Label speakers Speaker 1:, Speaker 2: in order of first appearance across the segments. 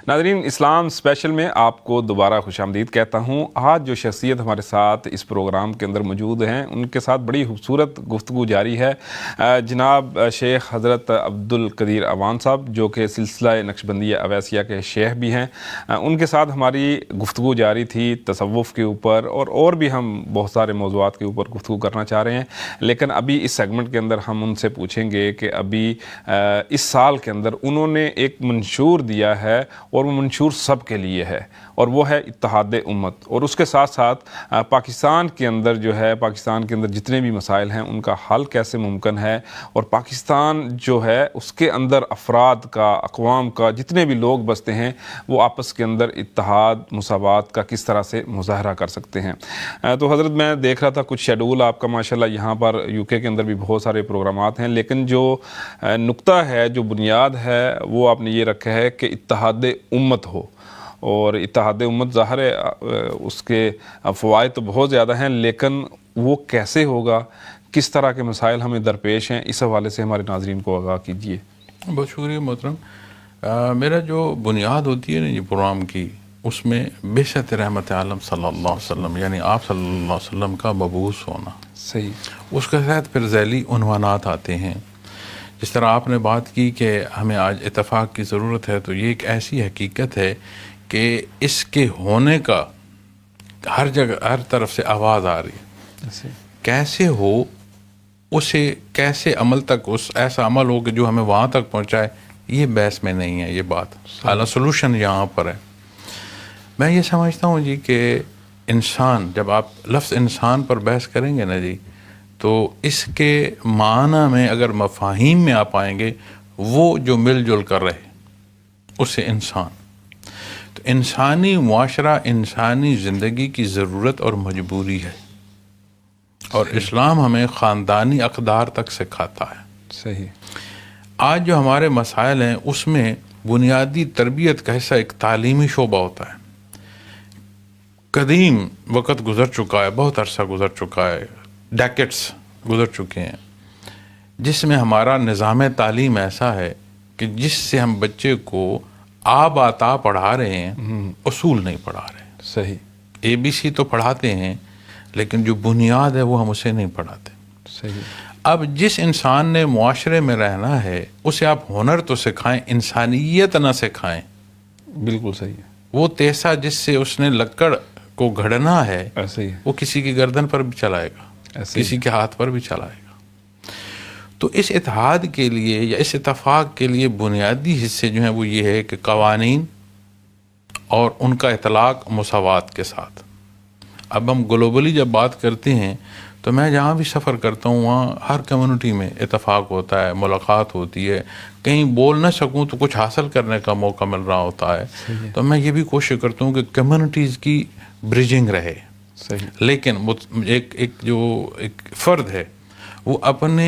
Speaker 1: ناظرین، اسلام اسپیشل میں آپ کو دوبارہ خوش آمدید کہتا ہوں۔ آج جو شخصیت ہمارے ساتھ اس پروگرام کے اندر موجود ہیں ان کے ساتھ بڑی خوبصورت گفتگو جاری ہے۔ جناب شیخ حضرت عبدالقدیر اعوان صاحب، جو کہ سلسلہ نقشبندیہ اویسیہ کے شیخ بھی ہیں، ان کے ساتھ ہماری گفتگو جاری تھی تصوف کے اوپر، اور بھی ہم بہت سارے موضوعات کے اوپر گفتگو کرنا چاہ رہے ہیں، لیکن ابھی اس سیگمنٹ کے اندر ہم ان سے پوچھیں گے کہ ابھی اس سال کے اندر انہوں نے ایک منشور دیا ہے، اور وہ منشور سب کے لیے ہے، اور وہ ہے اتحاد امت، اور اس کے ساتھ ساتھ پاکستان کے اندر پاکستان کے اندر جتنے بھی مسائل ہیں ان کا حل کیسے ممکن ہے، اور پاکستان جو ہے اس کے اندر افراد کا، اقوام کا، جتنے بھی لوگ بستے ہیں وہ آپس کے اندر اتحاد مساوات کا کس طرح سے مظاہرہ کر سکتے ہیں۔ تو حضرت، میں دیکھ رہا تھا کچھ شیڈول آپ کا ماشاءاللہ یہاں پر یو کے اندر بھی بہت سارے پروگرامات ہیں، لیکن جو نقطہ ہے، جو بنیاد ہے، وہ آپ نے یہ رکھا ہے کہ اتحاد امت ہو، اور اتحاد امت ظاہر ہے اس کے فوائد تو بہت زیادہ ہیں، لیکن وہ کیسے ہوگا، کس طرح کے مسائل ہمیں درپیش ہیں، اس حوالے سے ہمارے ناظرین کو آگاہ کیجیے۔
Speaker 2: بہت شکریہ محترم۔ میرا جو بنیاد ہوتی ہے نا یہ پروگرام کی، اس میں بعثت رحمت عالم صلی اللہ علیہ وسلم، یعنی آپ صلی اللہ علیہ وسلم کا مبعوث ہونا،
Speaker 1: صحیح،
Speaker 2: اس کے تحت پھر ذیلی عنوانات آتے ہیں۔ جس طرح آپ نے بات کی کہ ہمیں آج اتفاق کی ضرورت ہے، تو یہ ایک ایسی حقیقت ہے کہ اس کے ہونے کا ہر جگہ، ہر طرف سے آواز آ رہی ہے۔ کیسے ہو، اسے کیسے عمل تک، اس ایسا عمل ہو کہ جو ہمیں وہاں تک پہنچائے، یہ بحث میں نہیں ہے یہ بات، اعلیٰ سولوشن یہاں پر ہے۔ میں یہ سمجھتا ہوں جی کہ انسان، جب آپ لفظ انسان پر بحث کریں گے نا جی، تو اس کے معنی میں اگر مفاہیم میں آپ آئیں گے، وہ جو مل جل کر رہے اسے انسان، تو انسانی معاشرہ، انسانی زندگی کی ضرورت اور مجبوری ہے، اور اسلام ہمیں خاندانی اقدار تک سکھاتا ہے۔
Speaker 1: صحیح۔
Speaker 2: آج جو ہمارے مسائل ہیں اس میں بنیادی تربیت کا حصہ ایک تعلیمی شعبہ ہوتا ہے۔ قدیم وقت گزر چکا ہے، بہت عرصہ گزر چکا ہے، ڈیکٹس گزر چکے ہیں، جس میں ہمارا نظام تعلیم ایسا ہے کہ جس سے ہم بچے کو آب آتا پڑھا رہے ہیں، اصول نہیں پڑھا رہے۔
Speaker 1: صحیح،
Speaker 2: ABC تو پڑھاتے ہیں، لیکن جو بنیاد ہے وہ ہم اسے نہیں پڑھاتے۔
Speaker 1: صحیح۔
Speaker 2: اب جس انسان نے معاشرے میں رہنا ہے، اسے آپ ہنر تو سکھائیں، انسانیت نہ سکھائیں۔
Speaker 1: بالکل صحیح ہے۔
Speaker 2: وہ تیسا جس سے اس نے لکڑ کو گھڑنا ہے،
Speaker 1: ایسے ہی،
Speaker 2: وہ کسی کی گردن پر بھی چلائے گا،
Speaker 1: ایسے ہی۔
Speaker 2: کسی کے ہاتھ پر بھی چلائے گا۔ تو اس اتحاد کے لیے یا اس اتفاق کے لیے بنیادی حصے جو ہیں وہ یہ ہے کہ قوانین اور ان کا اطلاق مساوات کے ساتھ۔ اب ہم گلوبلی جب بات کرتے ہیں تو میں جہاں بھی سفر کرتا ہوں وہاں ہر کمیونٹی میں اتفاق ہوتا ہے، ملاقات ہوتی ہے، کہیں بول نہ سکوں تو کچھ حاصل کرنے کا موقع مل رہا ہوتا ہے، تو میں یہ بھی کوشش کرتا ہوں کہ کمیونٹیز کی برجنگ رہے۔
Speaker 1: صحیح،
Speaker 2: لیکن ایک فرد ہے وہ اپنے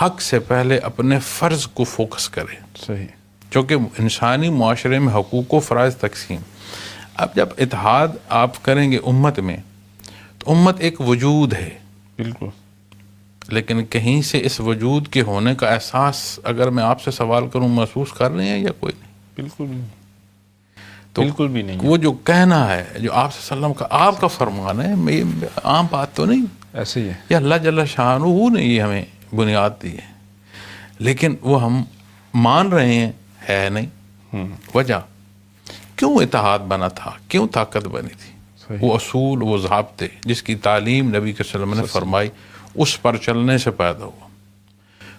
Speaker 2: حق سے پہلے اپنے فرض کو فوکس کرے،
Speaker 1: صحیح،
Speaker 2: چونکہ انسانی معاشرے میں حقوق و فرائض تقسیم۔ اب جب اتحاد آپ کریں گے امت میں، تو امت ایک وجود ہے،
Speaker 1: بالکل،
Speaker 2: لیکن کہیں سے اس وجود کے ہونے کا احساس اگر میں آپ سے سوال کروں محسوس کر رہے ہیں یا کوئی نہیں؟
Speaker 1: بالکل بھی نہیں،
Speaker 2: تو
Speaker 1: بالکل بھی نہیں۔
Speaker 2: وہ جو کہنا ہے، جو آپ صلی اللہ علیہ وسلم کا، آپ کا فرمان ہے، یہ عام بات تو نہیں،
Speaker 1: ایسے ہی ہے۔
Speaker 2: یہ اللہ جل شانہ نے یہ ہمیں بنیاد دی ہے، لیکن وہ ہم مان رہے ہیں ہے نہیں۔ وجہ کیوں اتحاد بنا تھا، کیوں طاقت بنی تھی؟ وہ اصول، وہ ضابطے جس کی تعلیم نبی کے صلی اللہ علیہ وسلم نے فرمائی، اس پر چلنے سے پیدا ہوا۔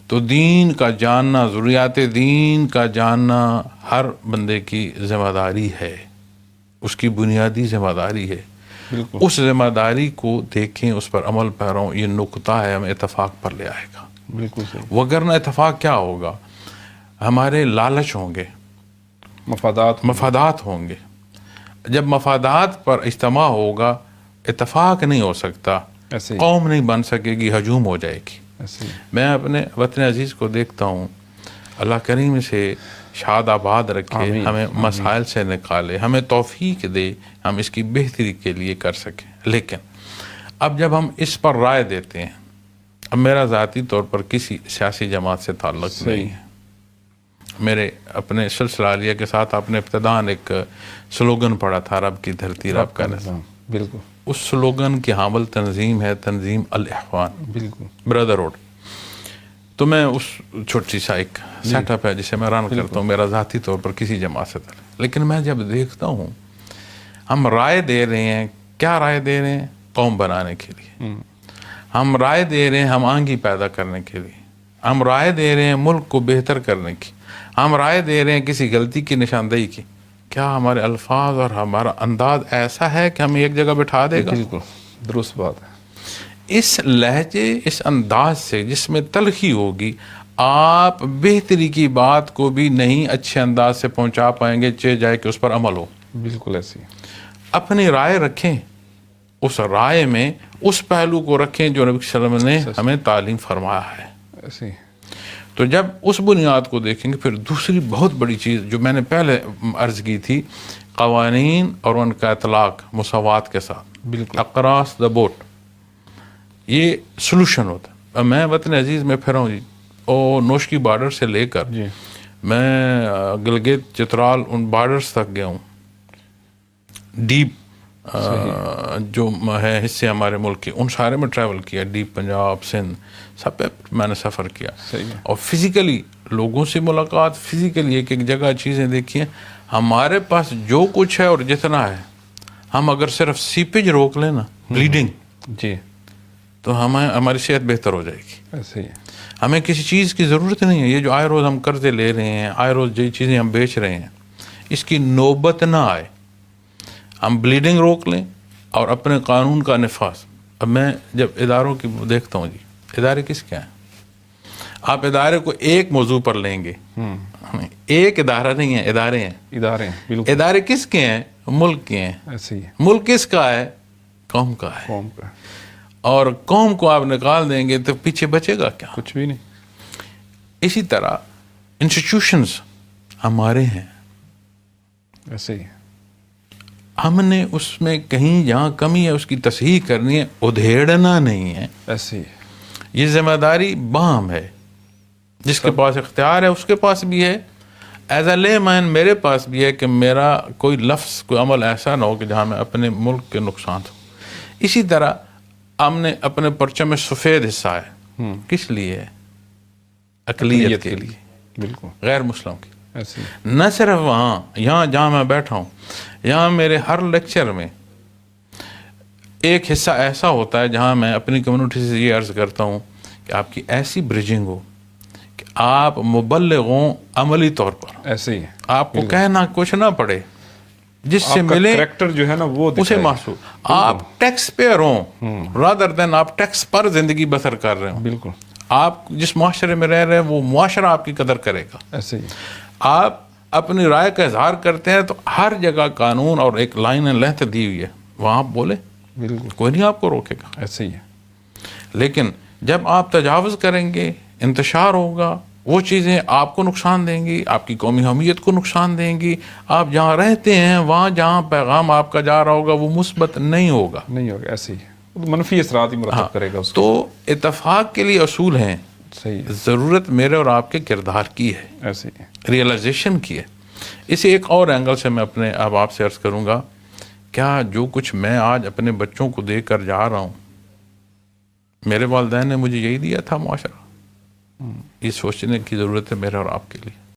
Speaker 2: تو دین کا جاننا، ضروریات دین کا جاننا ہر بندے کی ذمہ داری ہے، اس کی بنیادی ذمہ داری ہے۔ اس ذمہ داری کو دیکھیں، اس پر عمل پیرا، یہ نقطہ ہے، ہمیں اتفاق پر لے آئے گا۔
Speaker 1: بالکل صحیح۔
Speaker 2: وگرنہ اتفاق کیا ہوگا؟ ہمارے لالچ ہوں گے، مفادات ہوں گے۔ جب مفادات پر اجتماع ہوگا، اتفاق نہیں ہو سکتا، قوم نہیں بن سکے گی، ہجوم ہو جائے گی۔ میں اپنے وطن عزیز کو دیکھتا ہوں، اللہ کریم سے شاد آباد رکھے، ہمیں مسائل سے نکالے، ہمیں توفیق دے، ہم اس کی بہتری کے لیے کر سکیں۔ لیکن اب جب ہم اس پر رائے دیتے ہیں، اب میرا ذاتی طور پر کسی سیاسی جماعت سے تعلق نہیں ہے، میرے اپنے سلسلہ عالیہ کے ساتھ آپ نے ابتداً ایک سلوگن پڑھا تھا، رب کی دھرتی رب کا نظام.
Speaker 1: بالکل.
Speaker 2: اس سلوگن کی حامل تنظیم ہے تنظیم الاخوان،
Speaker 1: بالکل.
Speaker 2: بردرہوڈ. تو میں اس چھوٹی سا ایک سیٹ اپ ہے جسے میں رن کرتا ہوں میرا ذاتی طور پر کسی جماعت سے تعلق، لیکن میں جب دیکھتا ہوں ہم رائے دے رہے ہیں، کیا رائے دے رہے ہیں؟ قوم بنانے کے لیے. ہم رائے دے رہے ہیں ہم آہنگی پیدا کرنے کے لیے، ہم رائے دے رہے ہیں ملک کو بہتر کرنے کی، ہم رائے دے رہے ہیں کسی غلطی کی نشاندہی کی. کیا ہمارے الفاظ اور ہمارا انداز ایسا ہے کہ ہمیں ایک جگہ بٹھا دے گا؟
Speaker 1: بالکل درست بات ہے.
Speaker 2: اس لہجے، اس انداز سے جس میں تلخی ہوگی، آپ بہتری کی بات کو بھی نہیں اچھے انداز سے پہنچا پائیں گے، چاہے جائے کہ اس پر عمل ہو.
Speaker 1: بالکل ایسی.
Speaker 2: اپنی رائے رکھیں، اس رائے میں اس پہلو کو رکھیں جو نبی صلی اللہ علیہ وسلم نے ہمیں تعلیم فرمایا ہے.
Speaker 1: ایسی.
Speaker 2: تو جب اس بنیاد کو دیکھیں گے، پھر دوسری بہت بڑی چیز جو میں نے پہلے عرض کی تھی، قوانین اور ان کا اطلاق مساوات کے ساتھ،
Speaker 1: بالکل
Speaker 2: اقراص دا بوٹ، یہ سلوشن ہوتا ہے. اب میں وطن عزیز میں پھرا ہوں جی، اور نوشکی بارڈر سے لے کر
Speaker 1: جی
Speaker 2: میں گلگت چترال ان بارڈرز تک گیا ہوں. ڈیپ جو ہے حصے ہمارے ملک کے، ان سارے میں ٹریول کیا، ڈیپ پنجاب سندھ سب پہ میں نے سفر کیا.
Speaker 1: صحیح ہے.
Speaker 2: اور فزیکلی لوگوں سے ملاقات، فزیکلی ایک ایک جگہ چیزیں دیکھیں. ہمارے پاس جو کچھ ہے اور جتنا ہے، ہم اگر صرف سیپیج روک لیں نا، بلیڈنگ،
Speaker 1: جی
Speaker 2: تو ہماری صحت بہتر ہو جائے گی.
Speaker 1: ایسے ہی.
Speaker 2: ہمیں کسی چیز کی ضرورت نہیں ہے. یہ جو آئے روز ہم قرضے لے رہے ہیں، آئے روز جو چیزیں ہم بیچ رہے ہیں، اس کی نوبت نہ آئے. ہم بلیڈنگ روک لیں اور اپنے قانون کا نفاذ. اب میں جب اداروں کی دیکھتا ہوں جی، ادارے کس کے ہیں؟ آپ ادارے کو ایک موضوع پر لیں گے، ایک ادارہ نہیں ہے، ادارے ہیں.
Speaker 1: ادارے ہیں. بالکل.
Speaker 2: ادارے کس کے ہیں؟ ملک کے ہیں.
Speaker 1: ایسے ہی.
Speaker 2: ملک کس کا ہے؟ قوم کا ہے.
Speaker 1: قوم کا
Speaker 2: اور قوم کو آپ نکال دیں گے تو پیچھے بچے گا کیا؟
Speaker 1: کچھ بھی نہیں.
Speaker 2: اسی طرح انسٹیٹیوشنز ہمارے ہیں،
Speaker 1: ایسے ہی.
Speaker 2: ہم نے اس میں کہیں جہاں کمی ہے اس کی تصحیح کرنی ہے، ادھیڑنا نہیں ہے.
Speaker 1: ایسے ہی.
Speaker 2: یہ ذمہ داری باہم ہے. جس کے پاس اختیار ہے اس کے پاس بھی ہے، ایز اے لے مین میرے پاس بھی ہے کہ میرا کوئی لفظ، کوئی عمل ایسا نہ ہو کہ جہاں میں اپنے ملک کے نقصان ہو. اسی طرح ہم نے اپنے پرچم میں سفید حصہ ہے، کس لیے؟ اقلیت کے لیے،
Speaker 1: بالکل
Speaker 2: غیر مسلم کی.
Speaker 1: ایسے ہی.
Speaker 2: نہ صرف وہاں، یہاں جہاں میں بیٹھا ہوں، یہاں میرے ہر لیکچر میں ایک حصہ ایسا ہوتا ہے جہاں میں اپنی کمیونٹی سے یہ عرض کرتا ہوں کہ آپ کی ایسی بریجنگ ہو کہ آپ مبلغ ہوں عملی طور پر،
Speaker 1: ایسے ہی.
Speaker 2: آپ کو کہنا کچھ نہ پڑے، جس سے ملے
Speaker 1: کریکٹر جو ہے نا وہ
Speaker 2: اسے محسوس. آپ ٹیکس پیئر ہوں رادر دین آپ ٹیکس پر زندگی بسر کر رہے ہوں.
Speaker 1: بالکل.
Speaker 2: آپ جس معاشرے میں رہ رہے ہیں وہ معاشرہ آپ کی قدر کرے گا.
Speaker 1: ایسے ہی.
Speaker 2: آپ اپنی رائے کا اظہار کرتے ہیں تو ہر جگہ قانون اور ایک لائن اینڈ لینتھ دی ہوئی ہے، وہاں آپ بولے،
Speaker 1: بالکل
Speaker 2: کوئی نہیں آپ کو روکے گا.
Speaker 1: ایسے ہی ہے.
Speaker 2: لیکن جب آپ تجاوز کریں گے، انتشار ہوگا، وہ چیزیں آپ کو نقصان دیں گی، آپ کی قومی حمیت کو نقصان دیں گی. آپ جہاں رہتے ہیں وہاں جہاں پیغام آپ کا جا رہا ہوگا وہ مثبت نہیں ہوگا،
Speaker 1: نہیں ہوگا. ایسے ہی منفی اثرات ہی مرتب کرے گا اس
Speaker 2: تو اتفاق کے لیے اصول ہیں.
Speaker 1: صحیح ہے.
Speaker 2: ضرورت میرے اور آپ کے کردار کی ہے،
Speaker 1: ایسے ہی.
Speaker 2: ریئلائزیشن کی ہے. اسے ایک اور اینگل سے میں اپنے اب آپ سے عرض کروں گا، کیا جو کچھ میں آج اپنے بچوں کو دے کر جا رہا ہوں، میرے والدین نے مجھے یہی دیا تھا معاشرہ؟ یہ سوچنے کی ضرورت ہے میرے اور آپ کے لیے.